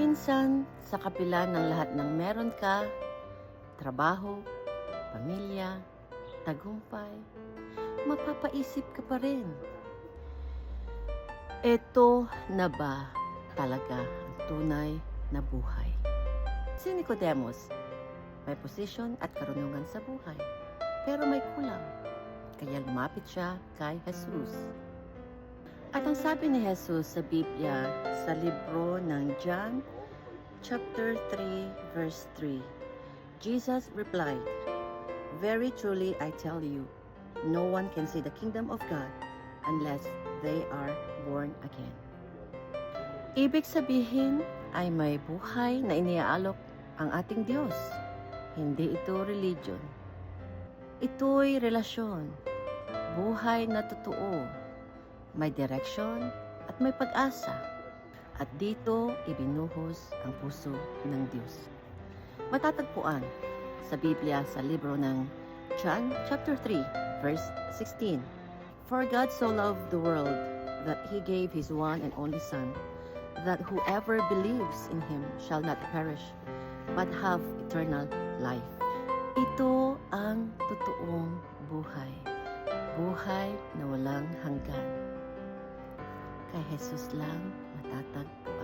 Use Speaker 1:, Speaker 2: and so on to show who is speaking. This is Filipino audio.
Speaker 1: minsan, sa kapila ng lahat ng meron ka, trabaho, pamilya, tagumpay, mapapaisip ka pa rin. Ito na ba talaga ang tunay na buhay? Si Nicodemus, may posisyon at karunungan sa buhay, pero may kulang. Kaya lumapit siya kay Jesus. At ang sabi ni Jesus sa Biblia sa libro ng John, chapter 3, verse 3, Jesus replied, "Very truly I tell you, no one can see the kingdom of God unless they are born again." Ibig sabihin ay may buhay na iniaalok ang ating Diyos. Hindi ito religion. Ito'y relasyon, buhay na totoo, may direksyon at may pag-asa. At dito ibinuhos ang puso ng Diyos. Matatagpuan sa Biblia sa libro ng John chapter 3 verse 16. For God so loved the world that He gave His one and only Son, that whoever believes in Him shall not perish, but have eternal life. Ito ang totoong buhay. Buhay na walang hanggan. Kay Jesus lang matatagpuan.